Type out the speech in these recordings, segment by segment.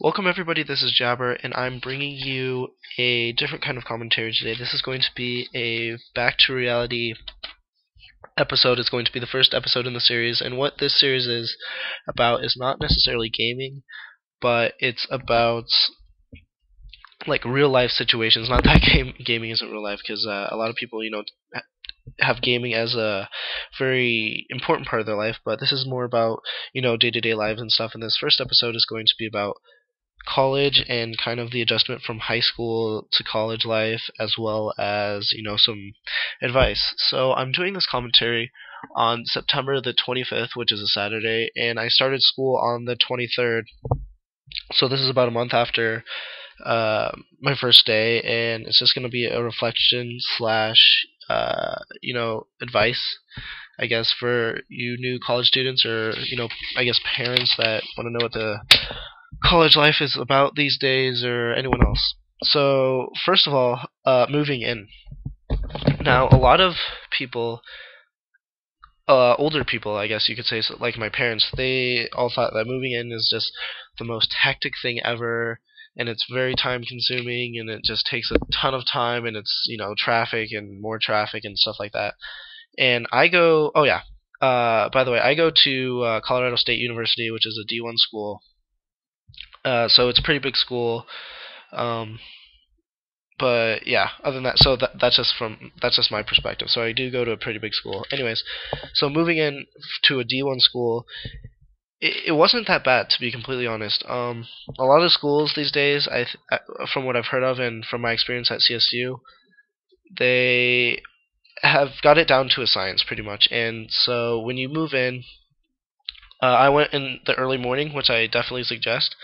Welcome everybody, this is Jabber, and I'm bringing you a different kind of commentary today. This is going to be a back to reality episode. It's going to be the first episode in the series, and what this series is about is not necessarily gaming, but it's about like real life situations. Not that gaming isn't real life, because a lot of people, have gaming as a very important part of their life, but this is more about, day-to-day lives and stuff, and this first episode is going to be about college and kind of the adjustment from high school to college life, as well as some advice. So I'm doing this commentary on September the 25th, which is a Saturday, and I started school on the 23rd. So this is about a month after my first day, and it's just going to be a reflection slash advice, I guess, for you new college students, or I guess parents that want to know what the college life is about these days, or anyone else. So first of all, moving in. Now, a lot of people, older people, I guess you could say, so like my parents, they all thought that moving in is just the most hectic thing ever, and it's very time consuming, and it just takes a ton of time, and it's traffic and more traffic and stuff like that. And I go, oh yeah, by the way, I go to Colorado State University, which is a D1 school. So it's a pretty big school, but yeah. Other than that, so that's just my perspective. So I do go to a pretty big school. Anyways, so moving in to a D1 school, it wasn't that bad, to be completely honest. A lot of schools these days, from what I've heard of and from my experience at CSU, they have got it down to a science pretty much. And so when you move in, I went in the early morning, which I definitely suggest.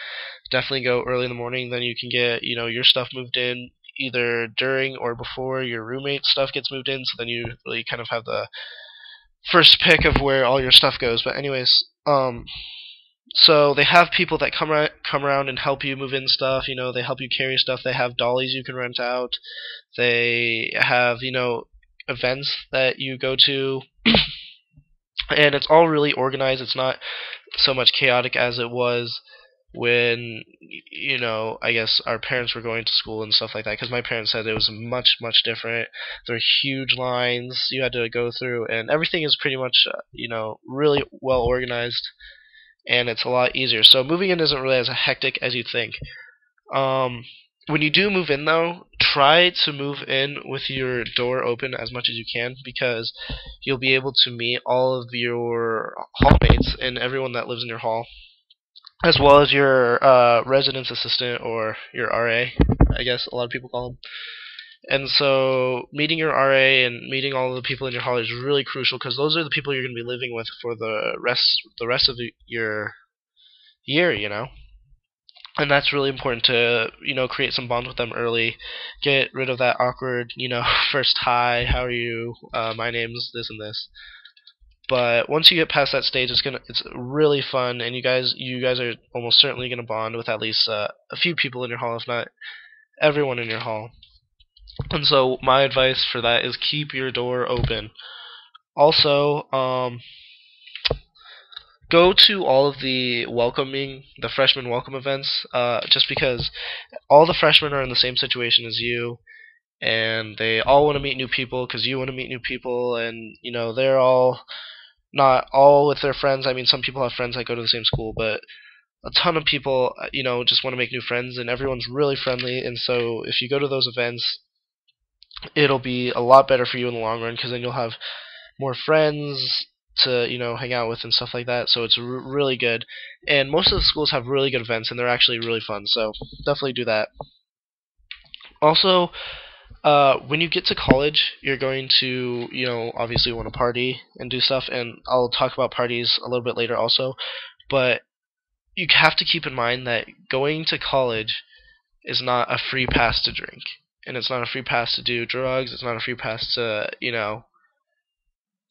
Definitely go early in the morning, then you can get your stuff moved in either during or before your roommate's stuff gets moved in, so then you really kind of have the first pick of where all your stuff goes. But anyways, so they have people that come around and help you move in stuff. They help you carry stuff. They have dollies you can rent out. They have events that you go to. And it's all really organized. It's not so much chaotic as it was when I guess our parents were going to school and stuff like that, because my parents said it was much different. There are huge lines you had to go through, and everything is pretty much really well organized, and it's a lot easier. So moving in isn't really as hectic as you think. When you do move in, though, try to move in with your door open as much as you can, because you'll be able to meet all of your hallmates and everyone that lives in your hall, as well as your residence assistant, or your RA, I guess a lot of people call them. And so meeting your RA and meeting all of the people in your hall is really crucial, because those are the people you're going to be living with for the rest of your year. And that's really important to create some bonds with them early. Get rid of that awkward first hi, how are you, my name's this and this. But once you get past that stage, it's really fun, and you guys are almost certainly gonna bond with at least a few people in your hall, if not everyone in your hall. And so my advice for that is keep your door open. Also, go to all of the freshman welcome events, just because all the freshmen are in the same situation as you, and they all want to meet new people because you want to meet new people, and they're all not all with their friends. I mean, some people have friends that go to the same school, but a ton of people just want to make new friends, and everyone's really friendly. And so if you go to those events, it'll be a lot better for you in the long run, because then you'll have more friends to hang out with and stuff like that. So it's really good, and most of the schools have really good events, and they're actually really fun, so definitely do that. Also, when you get to college, you're going to obviously want to party and do stuff, and I'll talk about parties a little bit later also. But you have to keep in mind that going to college is not a free pass to drink, and it's not a free pass to do drugs. It's not a free pass to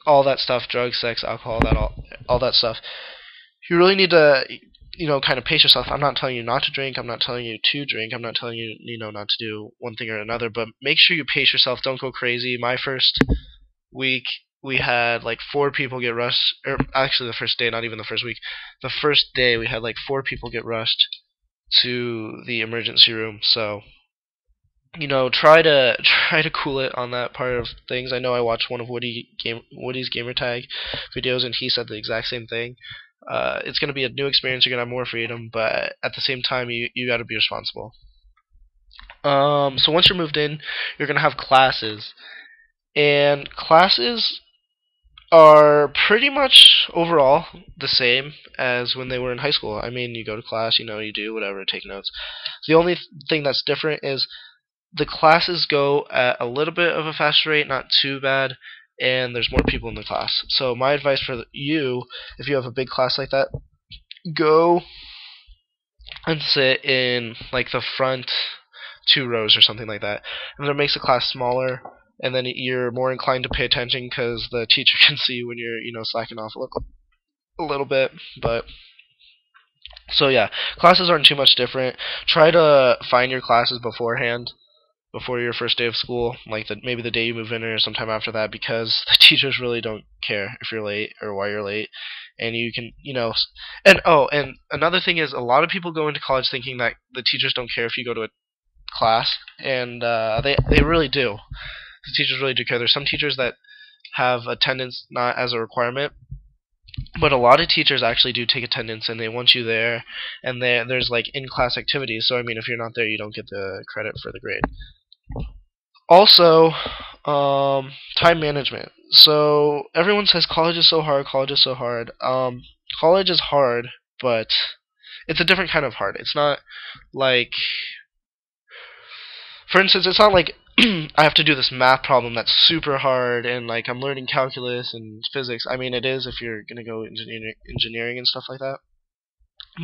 all that stuff, drugs, sex, alcohol, all that stuff. You really need to kind of pace yourself. I'm not telling you not to drink. I'm not telling you to drink. I'm not telling you not to do one thing or another. But make sure you pace yourself. Don't go crazy. My first week, we had like 4 people get rushed. Or actually, the first day, not even the first week. The first day, we had like 4 people get rushed to the emergency room. So try to cool it on that part of things. I know I watched one of Woody's gamertag videos, and he said the exact same thing. It's going to be a new experience. You're going to have more freedom, but at the same time, you got to be responsible. So once you're moved in, you're going to have classes, and classes are pretty much overall the same as when they were in high school. I mean, you go to class, you do whatever, take notes. The only thing that's different is the classes go at a little bit of a faster rate, not too bad, and there's more people in the class. So my advice for you, if you have a big class like that, go and sit in like the front 2 rows or something like that. And that makes the class smaller, and then you're more inclined to pay attention because the teacher can see when you're slacking off a little bit. But so yeah, classes aren't too much different. Try to find your classes beforehand, before your first day of school, like maybe the day you move in or sometime after that, because the teachers really don't care if you're late or why you're late. And you can, and another thing is, a lot of people go into college thinking that the teachers don't care if you go to a class, and they really do. The teachers really do care. There's some teachers that have attendance not as a requirement, but a lot of teachers actually do take attendance, and they want you there, and there's like in-class activities. So I mean, if you're not there, you don't get the credit for the grade. Also, time management. So everyone says college is so hard. College is so hard. College is hard, but it's a different kind of hard. It's not like, for instance, it's not like I have to do this math problem that's super hard, and like I'm learning calculus and physics. I mean, it is if you're gonna go engineering and stuff like that.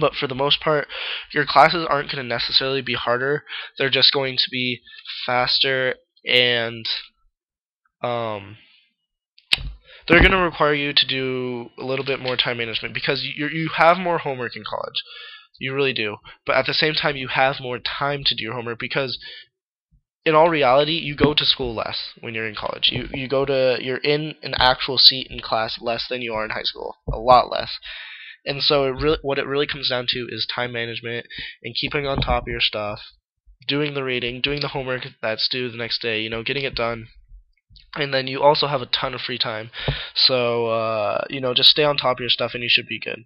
But for the most part, your classes aren't going to necessarily be harder. They're just going to be faster, and they're going to require you to do a little bit more time management, because you have more homework in college. You really do. But at the same time, you have more time to do your homework, because in all reality, you go to school less when you're in college. You're in an actual seat in class less than you are in high school. A lot less. And so what it really comes down to is time management and keeping on top of your stuff, doing the reading, doing the homework that's due the next day, getting it done. And then you also have a ton of free time. So, just stay on top of your stuff and you should be good.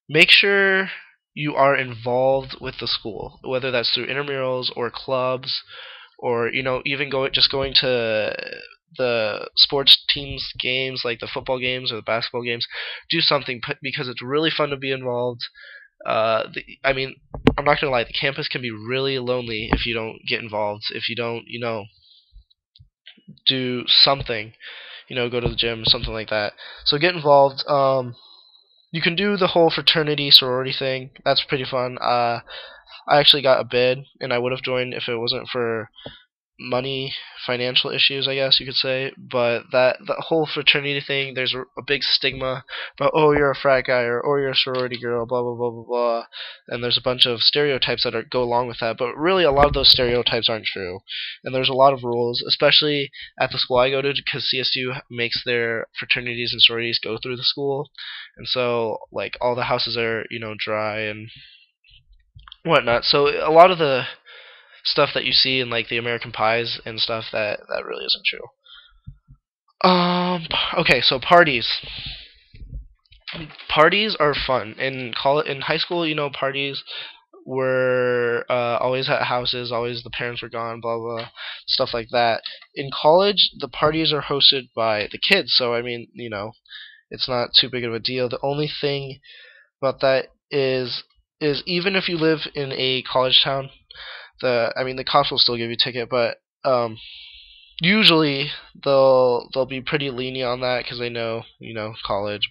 Make sure you are involved with the school, whether that's through intramurals or clubs, or, even going to the sports teams games, like the football games or the basketball games. Do something, because it's really fun to be involved. I mean, I'm not gonna lie, the campus can be really lonely if you don't get involved, if you don't do something, go to the gym, something like that. So get involved. You can do the whole fraternity sorority thing. That's pretty fun. I actually got a bid, and I would have joined if it wasn't for financial issues, I guess you could say. But the whole fraternity thing, there's a big stigma about, oh, you're a frat guy, or oh, you're a sorority girl, blah blah blah blah blah, and there's a bunch of stereotypes that go along with that. But really, a lot of those stereotypes aren't true, and there's a lot of rules, especially at the school I go to, because CSU makes their fraternities and sororities go through the school, and so like all the houses are dry and whatnot. So a lot of the stuff that you see in like the American Pies and stuff, that really isn't true. Okay, so parties. Parties are fun. In high school, parties were always at houses, always the parents were gone, blah blah, stuff like that. In college, the parties are hosted by the kids, so I mean, it's not too big of a deal. The only thing about that is even if you live in a college town, the cops will still give you a ticket, but usually they'll be pretty lenient on that, because they know college,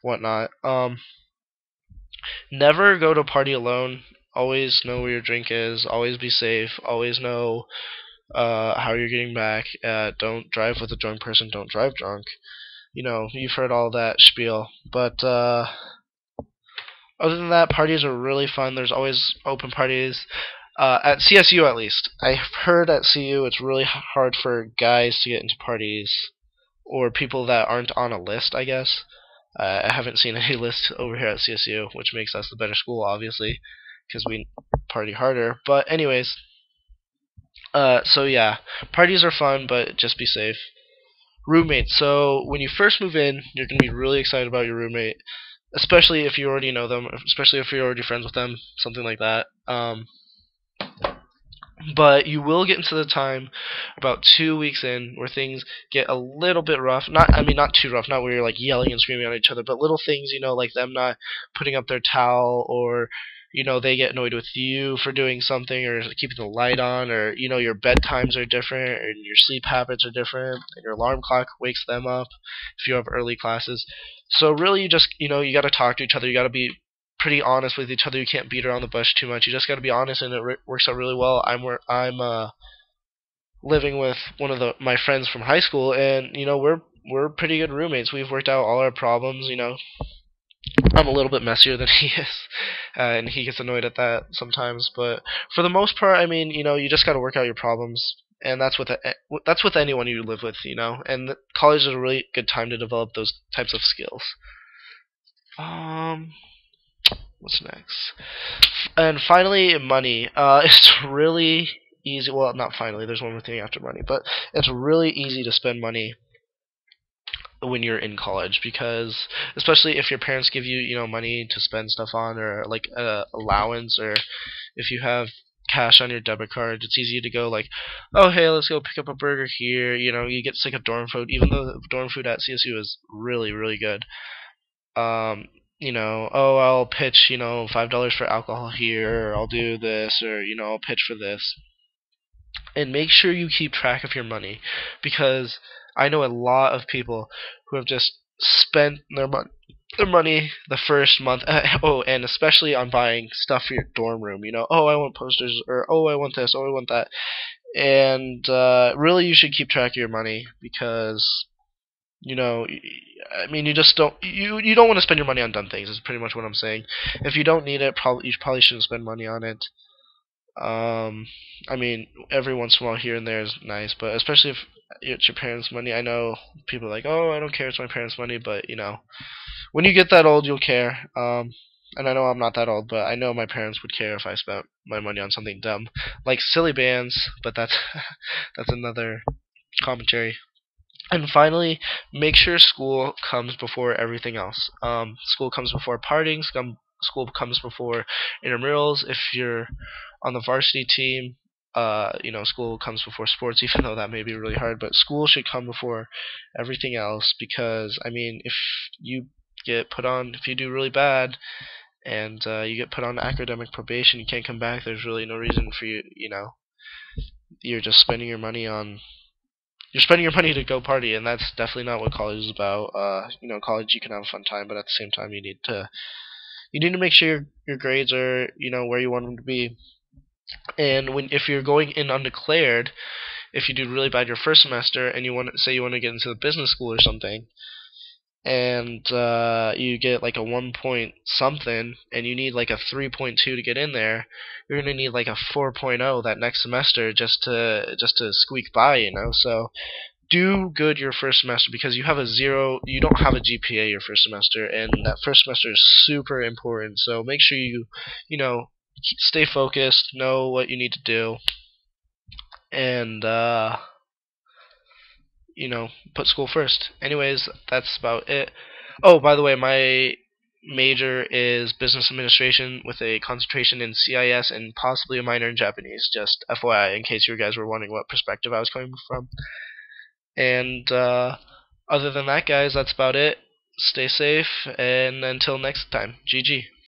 whatnot. Never go to a party alone. Always know where your drink is. Always be safe. Always know how you're getting back. Don't drive with a drunk person. Don't drive drunk. You've heard all that spiel. But other than that, parties are really fun. There's always open parties. At CSU, at least. I've heard at CU it's really hard for guys to get into parties, or people that aren't on a list, I guess. I haven't seen any list over here at CSU, which makes us the better school, obviously. because we party harder. But anyways, so yeah, parties are fun, but just be safe. Roommates. So when you first move in, you're gonna be really excited about your roommate, especially if you already know them, especially if you're already friends with them, something like that. But you will get into the time about 2 weeks in where things get a little bit rough. Not too rough, not where you're like yelling and screaming at each other, but little things, like them not putting up their towel, or they get annoyed with you for doing something, or keeping the light on, or your bedtimes are different, and your sleep habits are different, and your alarm clock wakes them up if you have early classes. So really, you just you got to talk to each other. You got to be pretty honest with each other. You can't beat around the bush too much. You just got to be honest, and it works out really well. I'm living with one of my friends from high school, and we're pretty good roommates. We've worked out all our problems. I'm a little bit messier than he is, and he gets annoyed at that sometimes. But for the most part, I mean, you just got to work out your problems, and that's with anyone you live with, And college is a really good time to develop those types of skills. What's next? And finally, money. It's really easy. Well, not finally. There's one more thing after money, but it's really easy to spend money when you're in college, because especially if your parents give you money to spend stuff on, or like allowance, or if you have cash on your debit card, it's easy to go like, oh hey, let's go pick up a burger here. You get sick of dorm food, even though the dorm food at CSU is really, really good. Oh, I'll pitch, $5 for alcohol here, or I'll do this, or I'll pitch for this. And make sure you keep track of your money, because I know a lot of people who have just spent their money the first month. Oh, and especially on buying stuff for your dorm room. Oh, I want posters, or oh, I want this, oh, I want that. And really, you should keep track of your money, because I mean, you just don't want to spend your money on dumb things. Is pretty much what I'm saying. If you don't need it, you probably shouldn't spend money on it. I mean, every once in a while here and there is nice, but especially if it's your parents' money. I know people are like, oh, I don't care, it's my parents' money, but when you get that old, you'll care. And I know I'm not that old, but I know my parents would care if I spent my money on something dumb, like silly bands. But that's that's another commentary. And finally, make sure school comes before everything else. School comes before partying. School comes before intramurals. If you're on the varsity team, school comes before sports, even though that may be really hard. But school should come before everything else, because, I mean, if you do really bad, and you get put on academic probation, you can't come back, there's really no reason for you, you're just spending your money to go party, and that's definitely not what college is about. College, you can have a fun time, but at the same time, you need to make sure your grades are where you want them to be. And if you're going in undeclared, if you do really bad your first semester, and you want to get into the business school or something, and you get like a 1 point something, and you need like a 3.2 to get in there, you're gonna need like a 4.0 that next semester just to squeak by, So do good your first semester, because you don't have a GPA your first semester, and that first semester is super important. So make sure you stay focused, know what you need to do, and put school first. Anyways, that's about it. Oh, by the way, my major is business administration with a concentration in CIS and possibly a minor in Japanese. Just FYI, in case you guys were wondering what perspective I was coming from. And other than that, guys, that's about it. Stay safe, and until next time, GG.